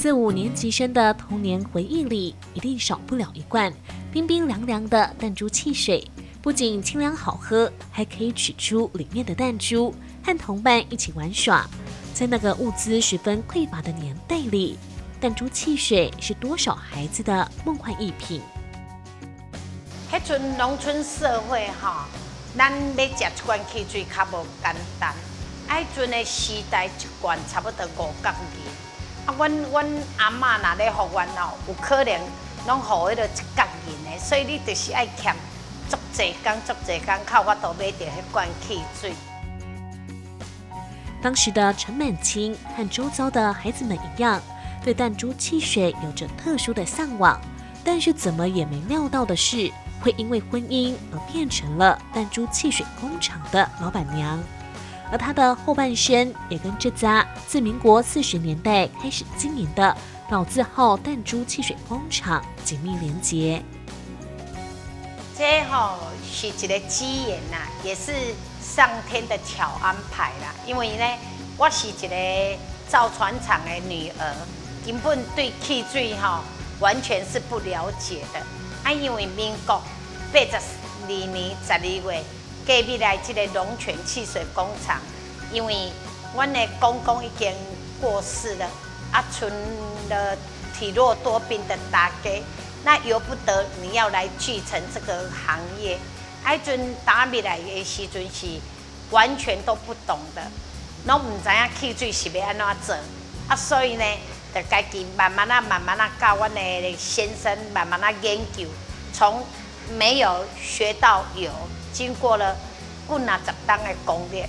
4、5年级生的童年回忆里，一定少不了一罐冰冰凉凉的弹珠汽水。不仅清凉好喝，还可以取出里面的弹珠，和同伴一起玩耍。在那个物资十分匮乏的年代里，弹珠汽水是多少孩子的梦幻一品。迄阵农村社会咱要食一罐汽水较无简单。迄阵的时代，一罐差不多5角银。阮阿嬷若咧服阮有可能拢付迄个1角银的，所以你就是爱欠足济工，靠法度买到迄罐汽水。当时的陈满清和周遭的孩子们一样，对弹珠汽水有着特殊的向往，但是怎么也没料到的是，会因为婚姻而变成了弹珠汽水工厂的老板娘。而她的后半生也跟这家自民国40年代开始经营的老字号弹珠汽水工厂紧密连结。这是一个机缘呐，也是上天的巧安排啦。因为呢，我是一个造船厂的女儿，根本对汽水完全是不了解的。因为民国82年12月。隔壁来这个龙泉汽水工厂，因为阮的公公已经过世了，剩了体弱多病的大家，那由不得你要来继承这个行业。迄阵打入来的时阵是完全都不懂的，拢唔知影汽水是要安怎做，所以呢，就家己慢慢教阮的先生慢慢研究，从没有学到有。经过了10档的攻略，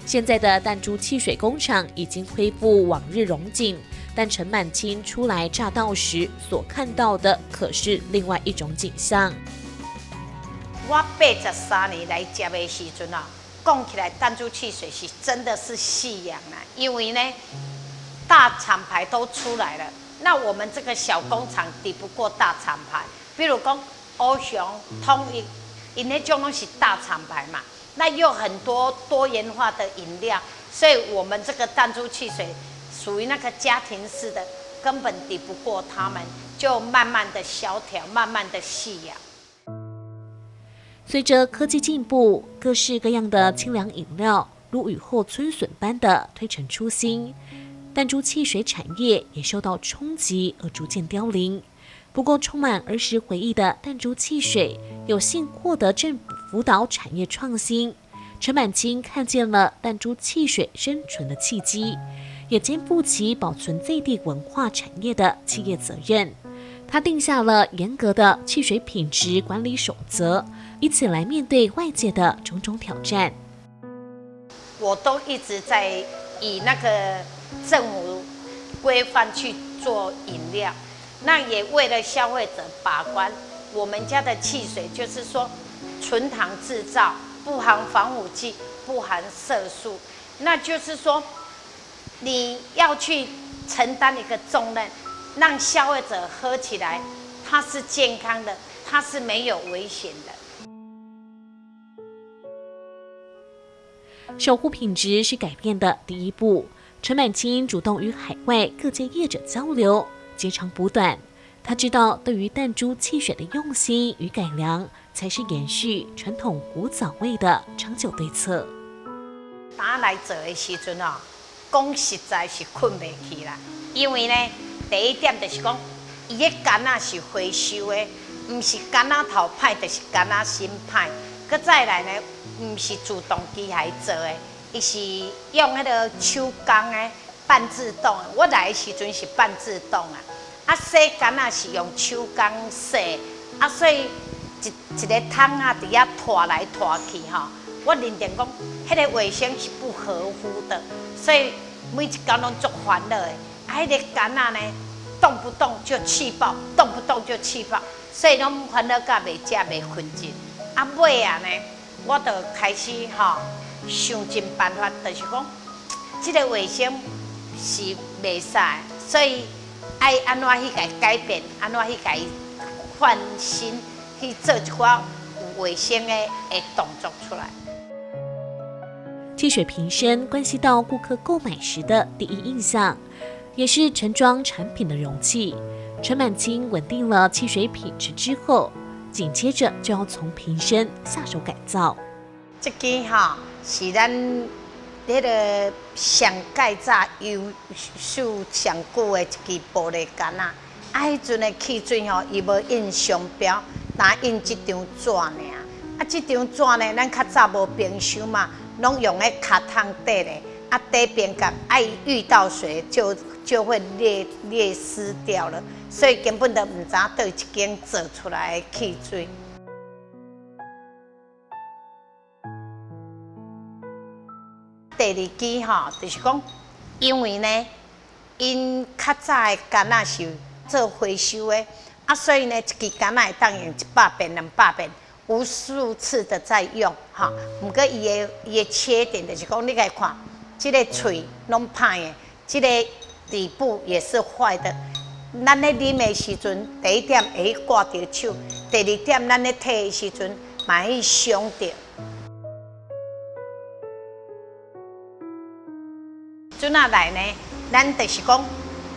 现在的弹珠汽水工厂已经恢复往日荣景，但陈满清初来乍到时所看到的可是另外一种景象。我83年来接的时阵讲起来弹珠汽水是真的是夕阳啊，因为呢大厂牌都出来了，那我们这个小工厂抵不过大厂牌，比如讲。欧雄、统一，因那种拢是大厂牌嘛，那又很多多元化的饮料，所以我们这个弹珠汽水属于那个家庭式的，根本抵不过他们，就慢慢的萧条，慢慢的夕阳。随着科技进步，各式各样的清凉饮料如雨后春笋般的推陈出新，弹珠汽水产业也受到冲击而逐渐凋零。不过，充满儿时回忆的弹珠汽水，有幸获得政府辅导产业创新。陈满清看见了弹珠汽水生存的契机，也肩负起保存在地文化产业的企业责任。他定下了严格的汽水品质管理守则，以此来面对外界的种种挑战。我都一直在以那个政府规范去做饮料。那也为了消费者把关，我们家的汽水就是说纯糖制造，不含防腐剂，不含色素。那就是说，你要去承担一个重任，让消费者喝起来它是健康的，它是没有危险的。守护品质是改变的第一步。陈满清主动与海外各界业者交流。截长补短，他知道对于弹珠汽水的用心与改良，才是延续传统古早味的长久对策。打来做的时阵讲实在是困袂去啦，因为呢，第一点就是讲，伊个杆仔是回收的，唔是杆仔头歹，就是杆仔身歹。佮再来呢，唔是自动机械做的，伊是用迄个手工的。半自动的，我来的时阵是半自动洗干仔是用手工洗，所以一个桶伫遐拖来拖去我认定讲，迄个卫生是不合乎的，所以每一天拢足烦恼的。迄个干仔呢，动不动就气爆，动不动就气爆，所以拢烦恼甲袂食袂困进。尾呢，我就开始想尽办法，就是讲，这个卫生。是袂使，所以爱安怎去甲改变，安怎去甲换新，去做一寡有卫生的动作出来。汽水瓶身关系到顾客购买时的第一印象，也是盛装产品的容器。陈满清稳定了汽水品质之后，紧接着就要从瓶身下手改造。这支是咱迄个上盖早优秀上久的一支玻璃杆啊。迄阵的汽水伊无印商标，单印这张纸尔。这张纸呢，咱较早无冰箱嘛，拢用咧卡通底咧。底边角遇到水就会裂丝掉了，所以根本就唔知倒一间做出来的汽水。第二支就是讲，因为呢，因较早的杆仔是做回收的，所以呢，一支杆仔会当用100遍、200遍，无数次的在用不过伊的缺点就是讲，你来看，这个喙拢歹的，这个底部也是坏的。咱咧啉的时阵，第一点会去挂着手，第二点咱咧摕的时阵，嘛会伤着。怎啊来呢？咱就是讲，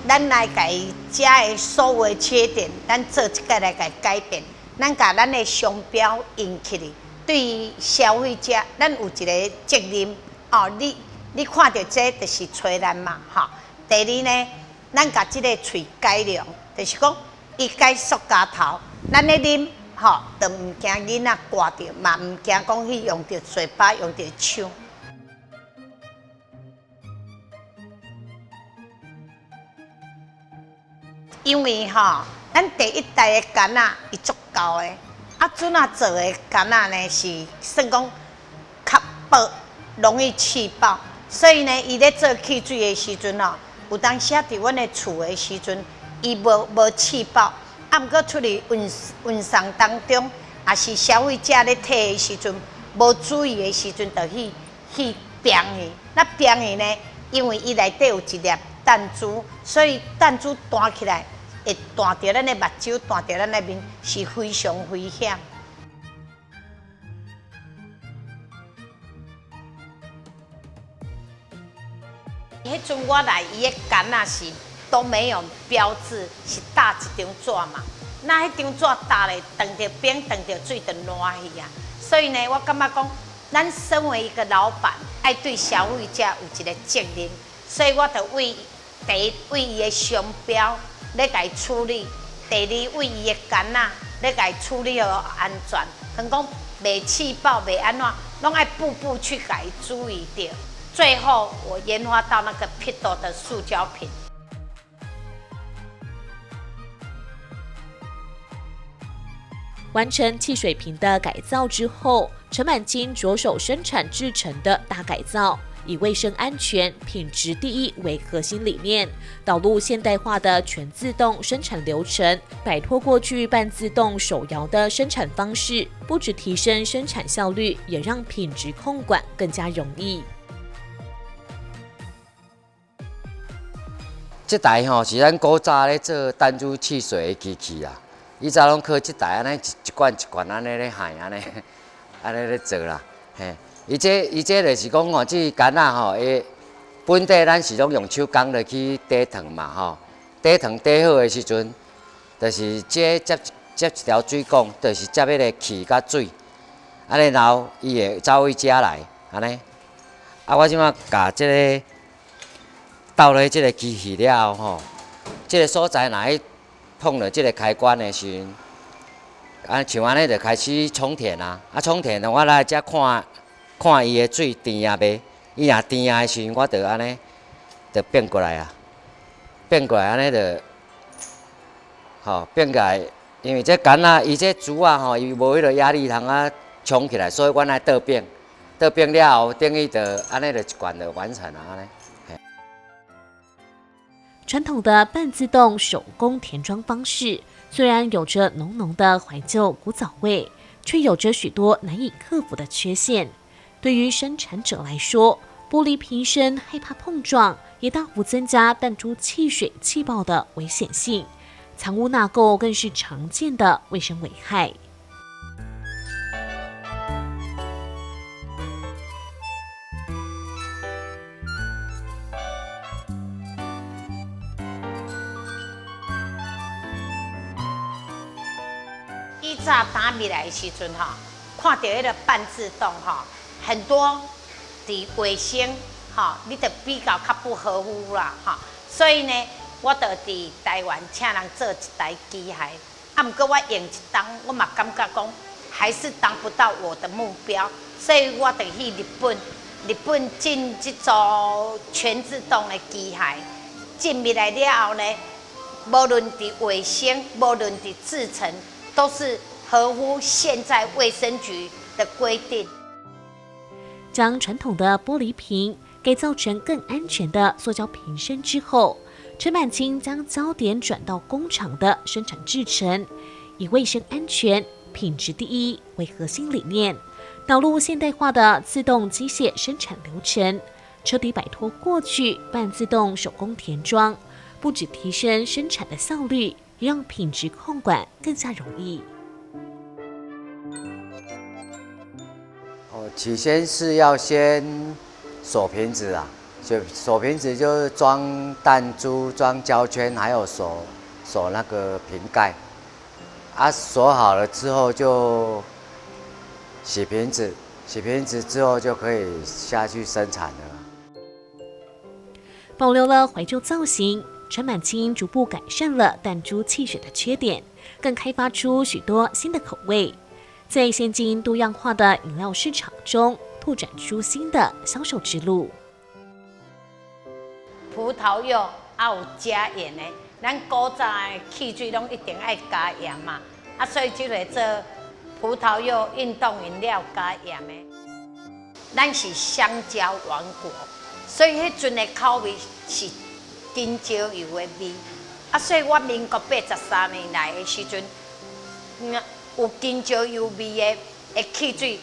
咱来甲伊遮的所有的缺点，咱做一个来甲伊改变。咱甲咱的商标印起来，对于消费者，咱有一个责任你看到这就是吹咱嘛第二呢，咱甲这个喙改良，就是讲伊改塑胶头，咱咧啉就唔惊囡仔刮着，嘛唔惊讲去用着嘴巴用着手。因为咱第一代的杆仔伊足够的，准做的杆仔呢是算讲较薄，容易气爆，所以呢，伊咧做汽水的时阵有当时伫阮的厝的时阵，伊无气爆，毋过出去运送当中，也是消费者咧摕的时阵，无注意的时阵，就去冰去。那冰去呢，因为伊内底有一粒弹珠，所以弹珠弹起来会弹到咱的目睭，弹到咱的面，是非常危险。迄阵我来伊的杆仔是都没有标志，是搭一张纸嘛。那迄张纸搭咧，撞着冰，撞着水就烂去啊。所以呢，我感觉讲，咱身为一个老板，爱对消费者有一个责任，所以我就第一为伊的商标咧甲伊处理，第二为伊的杆仔咧甲伊处理好安全，像讲袂气爆、袂安怎，拢爱步步去甲伊注意着。最后，我研发到那个 PITO 的塑胶瓶。完成汽水瓶的改造之后，陈满清着手生产制成的大改造，以卫生安全、品质第一为核心理念，导入现代化的全自动生产流程，摆脱过去半自动手摇的生产方式，不只提升生产效率，也让品质控管更加容易。这台是咱古早咧做弹珠汽水的机器啦。以前拢靠这台安尼一罐一罐安尼咧喊安尼咧做啦。嘿，伊这就是讲这杆仔伊本地咱是拢用手工落去底糖嘛底糖底好的时阵，就是接一条水管，就是接迄个气甲水，安尼然后伊会走去遮来安尼。我即马甲这个。到了这个机器了后这个所在若去碰了这个开关的时阵，像安尼就开始充电啊。充电我来遮看伊的水甜啊袂？伊若甜啊的时阵，我就安尼就变过来啊，变过来安尼就变过来。因为这杆仔伊这珠啊伊无迄个压力通冲起来，所以阮爱倒冰了后，等于就安尼就一罐就完成了安尼。传统的半自动手工填装方式，虽然有着浓浓的怀旧古早味，却有着许多难以克服的缺陷。对于生产者来说，玻璃瓶身害怕碰撞，也大幅增加弹珠汽水气爆的危险性。藏污纳垢更是常见的卫生危害。以早打未来的时阵哈，看到迄个半自动哈，很多伫卫生哈，你得比较较不合乎啦哈，所以呢，我就伫台湾请人做一台机械，啊，毋过我用一当，我嘛感觉讲还是达不到我的目标，所以我就去日本进这组全自动的机械，进入来了后呢，无论伫卫生，无论伫制程，都是合乎现在卫生局的规定。将传统的玻璃瓶改造成更安全的塑胶瓶身之后，陈满清将焦点转到工厂的生产制程，以卫生安全、品质第一为核心理念，导入现代化的自动机械生产流程，彻底摆脱过去半自动手工填装，不只提升生产的效率，也让品质控管更加容易。起先是要先锁瓶子啊，锁瓶子就是装弹珠、装胶圈，还有锁那个瓶盖。啊，锁好了之后就洗瓶子，洗瓶子之后就可以下去生产了。保留了怀旧造型，陈满清逐步改善了弹珠汽水的缺点，更开发出许多新的口味，在现今多样化的饮料市场中拓展出新的销售之路。葡萄柚也有加盐的，咱古早的汽水拢一定爱加盐嘛，啊，所以就来做葡萄柚运动饮料加盐的。咱是香蕉王国，所以迄阵的口味是金蕉油的味，啊，所以我民国83年来的时阵，有金蕉油味的汽水，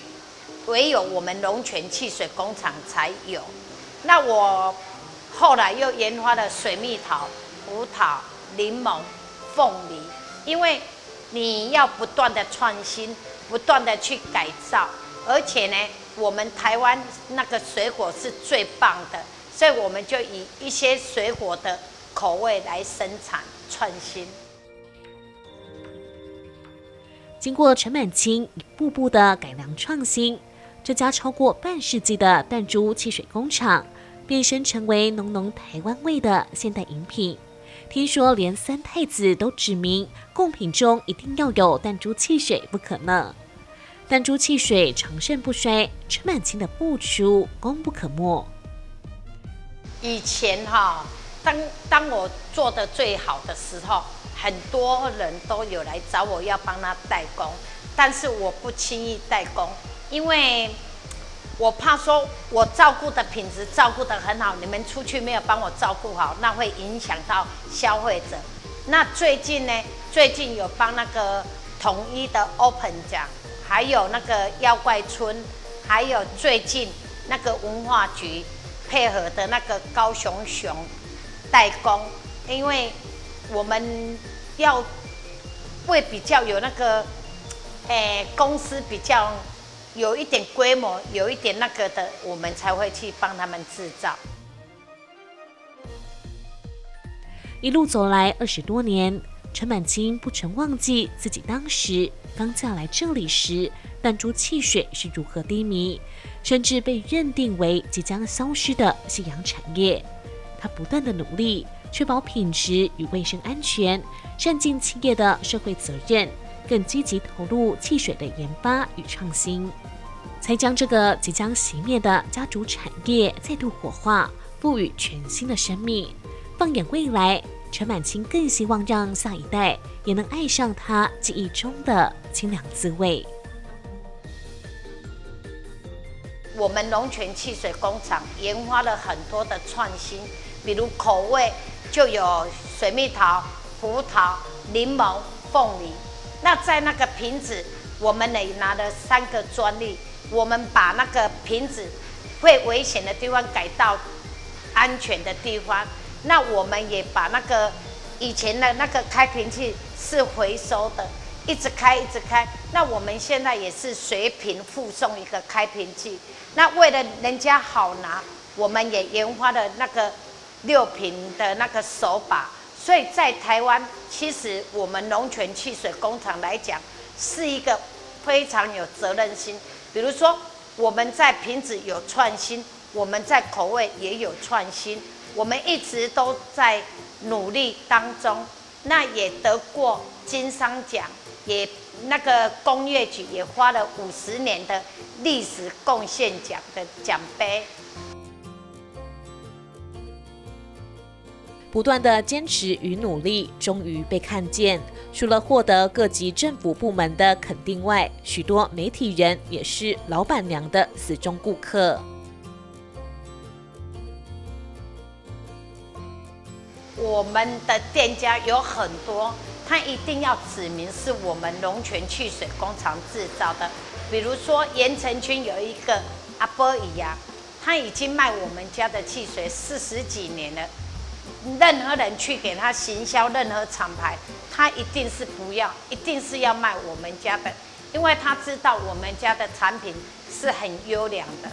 唯有我们龙泉汽水工厂才有。那我后来又研发了水蜜桃、葡萄、柠檬、凤梨，因为你要不断的创新，不断的去改造，而且呢，我们台湾那个水果是最棒的，所以我们就以一些水果的口味来生产创新。经过陈满清一步步的改良创新，这家超过半世纪的弹珠汽水工厂变身成为浓浓台湾味的现代饮品。听说连三太子都指明贡品中一定要有弹珠汽水不可呢。弹珠汽水长盛不衰，陈满清的步出功不可没。以前当我做的最好的时候，很多人都有来找我要帮他代工，但是我不轻易代工，因为我怕说我照顾的品质照顾得很好，你们出去没有帮我照顾好，那会影响到消费者。那最近有帮那个统一的 Open 奖，还有那个妖怪村，还有最近那个文化局配合的那个高雄熊代工，因为我们要会比较有那个，公司比较有一点规模，有一点那个的，我们才会去帮他们制造。一路走来20多年，陈满清不曾忘记自己当时刚嫁来这里时，弹珠汽水是如何低迷，甚至被认定为即将消失的夕阳产业。他不断的努力，确保品质与卫生安全，善尽企业的社会责任，更积极投入汽水的研发与创新，才将这个即将熄灭的家族产业再度活化，赋予全新的生命。放眼未来，陈满清更希望让下一代也能爱上他记忆中的清凉滋味。我们龙泉汽水工厂研发了很多的创新，比如口味就有水蜜桃、葡萄、柠檬、凤梨。那在那个瓶子，我们也拿了3个专利，我们把那个瓶子会危险的地方改到安全的地方。那我们也把那个以前的那个开瓶器是回收的，一直开。那我们现在也是随瓶附送一个开瓶器。那为了人家好拿，我们也研发了那个6瓶的那个手把。所以在台湾，其实我们龙泉汽水工厂来讲，是一个非常有责任心。比如说，我们在品质有创新，我们在口味也有创新，我们一直都在努力当中。那也得过金商奖，也那个工业局也发了50年的历史贡献奖的奖杯。不断的坚持与努力，终于被看见。除了获得各级政府部门的肯定外，许多媒体人也是老板娘的死忠顾客。我们的店家有很多，他一定要指明是我们龙泉汽水工厂制造的。比如说盐城区有一个阿波姨啊，他已经卖我们家的汽水40几年了。任何人去给他行销任何厂牌，他一定是不要，一定是要卖我们家的，因为他知道我们家的产品是很优良的。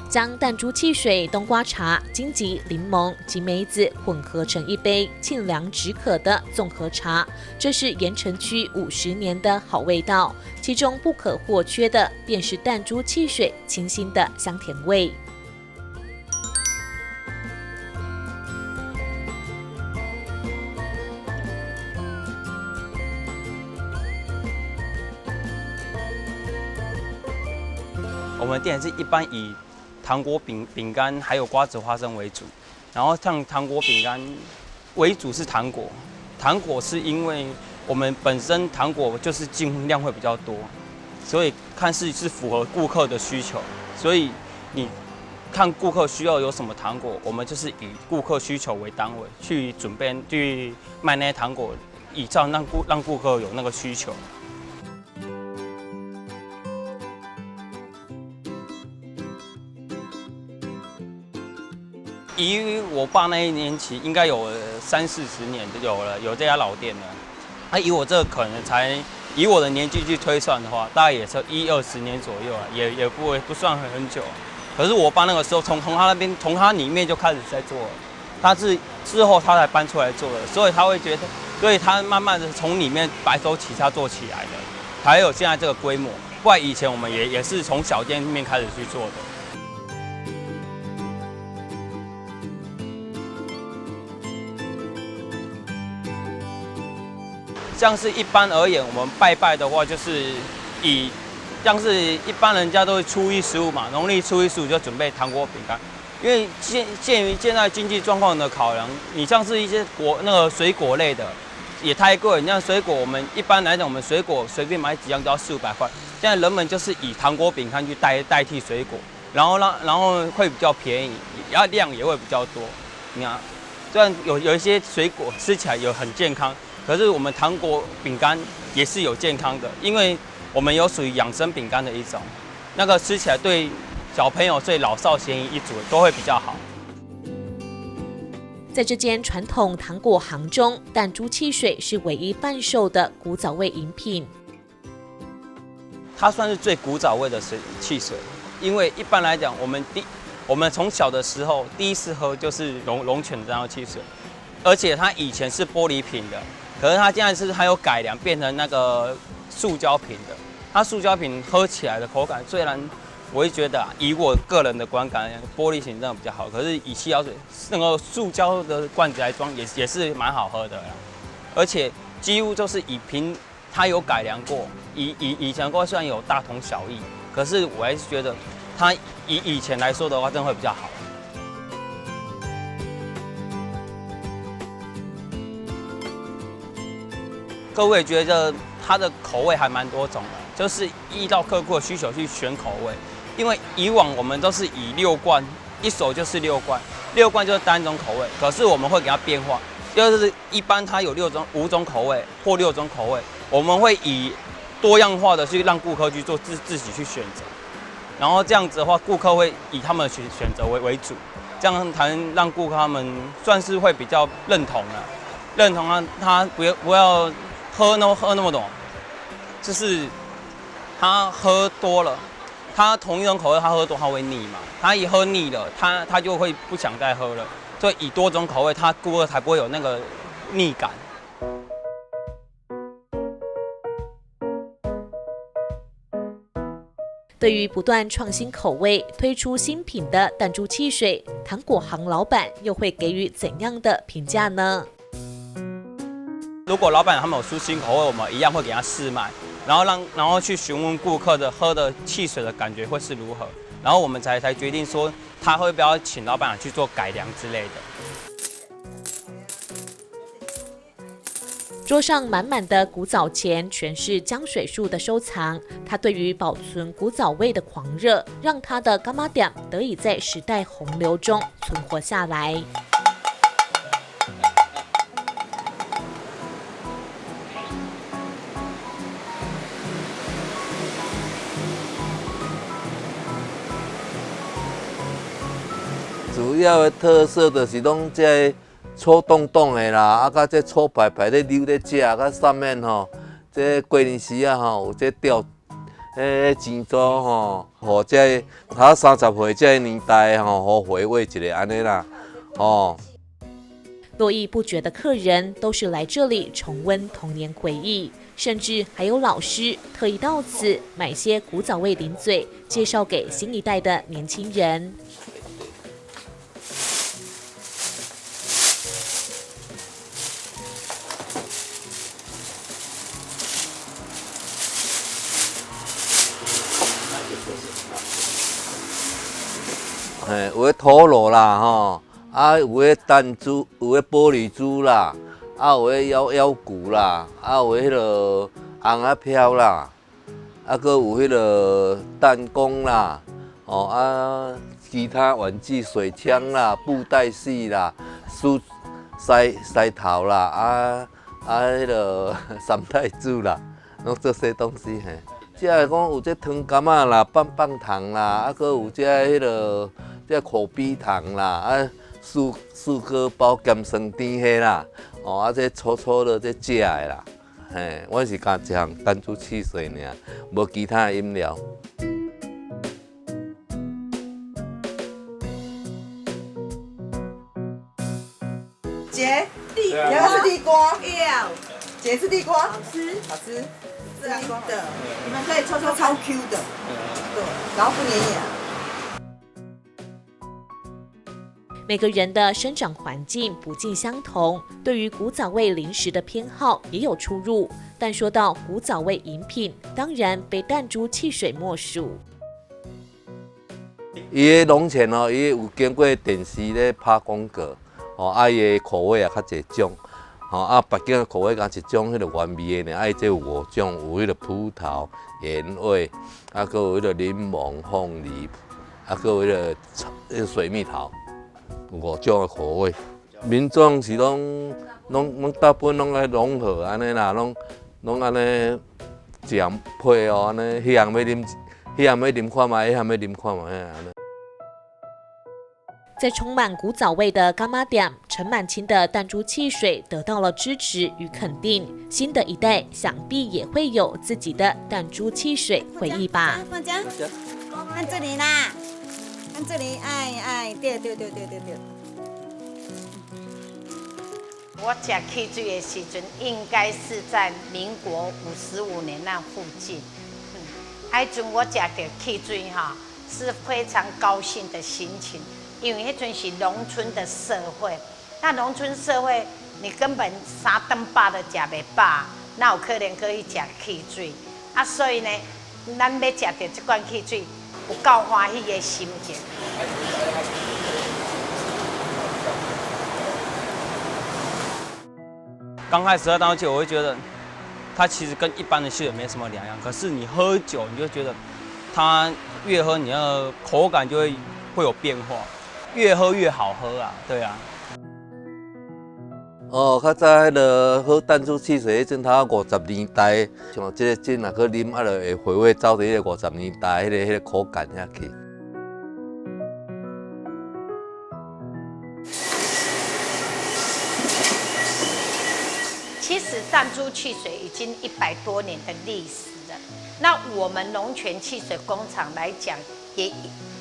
将弹珠汽水、冬瓜茶、荆棘、柠檬及梅子混合成一杯沁凉止渴的综合茶，这是盐城区50年的好味道。其中不可或缺的便是弹珠汽水清新的香甜味。我们店是一般以糖果饼干还有瓜子花生为主，然后像糖果饼干为主是糖果，糖果是因为我们本身糖果就是进量会比较多，所以看似是符合顾客的需求，所以你看顾客需要有什么糖果，我们就是以顾客需求为单位去准备去卖那些糖果，以照让顾客有那个需求。以我爸那一年起，应该有30-40年有这家老店了。以我这可能才以我的年纪去推算的话，大概也是20年左右啊，也不算很久。可是我爸那个时候从他那边从他里面就开始在做了，他是之后他才搬出来做的，所以他会觉得，所以他慢慢的从里面白手起家做起来的，才有现在这个规模。不然以前我们也是从小店面开始去做的。像是一般而言，我们拜的话，就是像是一般人家都会初一15嘛，农历初一15就准备糖果饼干，因为鉴于现在经济状况的考量，你像是一些水果类的也太贵，你像水果，我们一般来讲，我们水果随便买几样都要400-500块，现在人们就是以糖果饼干去代替水果，然后会比较便宜，量也会比较多。你看，虽然有一些水果吃起来有很健康。可是我们糖果饼干也是有健康的，因为我们有属于养生饼干的一种，那个吃起来对小朋友、对老少咸宜一族都会比较好。在这间传统糖果行中，弹珠汽水是唯一贩售的古早味饮品。它算是最古早味的汽水，因为一般来讲，我们从小的时候第一次喝就是龙泉这样汽水，而且它以前是玻璃瓶的。可是它现在还有改良，变成那个塑胶瓶的。它塑胶瓶喝起来的口感，虽然我会觉得以我个人的观感，玻璃瓶真的比较好。可是以气泡水那个塑胶的罐子来装，也是蛮好喝的啦。而且几乎就是以瓶，它有改良过。以前虽然有大同小异，可是我还是觉得它以前来说的话，真的会比较好。各位觉得它的口味还蛮多种的，就是依照客户的需求去选口味。因为以往我们都是以6罐，一手就是6罐，6罐就是单种口味。可是我们会给它变化，就是一般它有5种口味或6种口味，我们会以多样化的去让顾客去做自己去选择。然后这样子的话，顾客会以他们的选择为主，这样才能让顾客他们算是会比较认同了，他不要喝那么多，就是他喝多了，他同一种口味他喝多他会腻嘛，他一喝腻了，他就会不想再喝了，所以以多种口味，顾客才不会有那个腻感。对于不断创新口味、推出新品的弹珠汽水，糖果行老板又会给予怎样的评价呢？如果老板他们有出新口味，我们一样会给他试卖，然后去询问顾客的喝的汽水的感觉会是如何，然后我们才决定说他会不要请老板去做改良之类的。桌上满满的古早钱，全是江水树的收藏。他对于保存古早味的狂热，让他的柑仔店得以在时代洪流中存活下来。主要的特色就是讲这粗冻冻的啦，啊，甲这粗排排咧溜咧食，甲上面吼，这过年时啊吼，有这吊，钱珠吼，或者他30岁这年代吼，好回味一下安尼啦，哦。络绎不绝的客人都是来这里重温童年回忆，甚至还有老师特意到此买些古早味零嘴，介绍给新一代的年轻人。有诶土螺啦吼，啊有诶弹珠，有诶玻璃珠啦，啊有诶腰鼓啦，啊有迄落红仔飘啦，啊搁有迄落弹弓啦，哦啊其他玩具水枪啦、布袋戏啦、塞头啦，迄落三太子啦，拢这些东西嘿。即个讲有这糖柑仔啦、棒糖啦，啊搁有这迄落。这口鼻糖啦，啊，四个包咸酸甜迄啦，哦，啊，这粗粗的这食的啦，嘿，我是干一项弹珠汽水尔，无其他的饮料。姐，你要吃地瓜？要。姐吃地瓜？好吃，好吃，是地瓜的，你们可以抽超 Q 的，对，然后不粘牙。每个人的生长环境不尽相同，对于古早味零食的偏好也有出入。但说到古早味饮品，当然非弹珠汽水莫属。伊的农前哦，伊有经过电视咧拍广告，哦，啊伊的口味也较侪种，哦啊北京的口味敢一种迄个原味的呢，啊伊这有5种，有迄个葡萄、盐味，啊搁有迄个柠檬、凤梨，啊搁有迄个水蜜桃。5种的口味，民众是拢大部分拢爱融合安尼啦，拢安尼食配哦，安尼迄样要啉看卖，迄样要啉看卖安尼。在充满古早味的柑仔店，陈满清的弹珠汽水得到了支持与肯定。新的一代想必也会有自己的弹珠汽水回忆吧。放姜，看这里啦。看这里，对。我吃汽水的时阵，应该是在民国55年那附近。迄阵我吃到汽水哈，是非常高兴的心情，因为迄阵是农村的社会。那农村社会，你根本3顿饱都吃袂饱，哪有可能可以吃汽水？啊，所以呢，咱要吃到这罐汽水。有够欢喜的心情。刚开始喝弹珠汽水，我会觉得它其实跟一般的汽水没什么两样。可是你喝酒，你就觉得它越喝，你的口感就会有变化，越喝越好喝啊，对啊。哦，较早迄落喝弹珠汽水，迄阵头50年代，像即个酒若去啉，就会回味走伫迄个50年代迄个口感遐去。其实弹珠汽水已经100多年的历史了。那我们龙泉汽水工厂来讲，也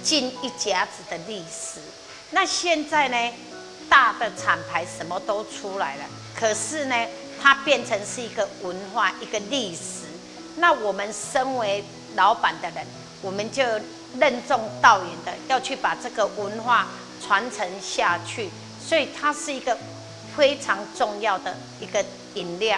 近1甲子的历史。那现在呢，大的厂牌什么都出来了，可是呢，它变成是一个文化、一个历史。那我们身为老板的人，我们就任重道远的要去把这个文化传承下去，所以它是一个非常重要的一个饮料。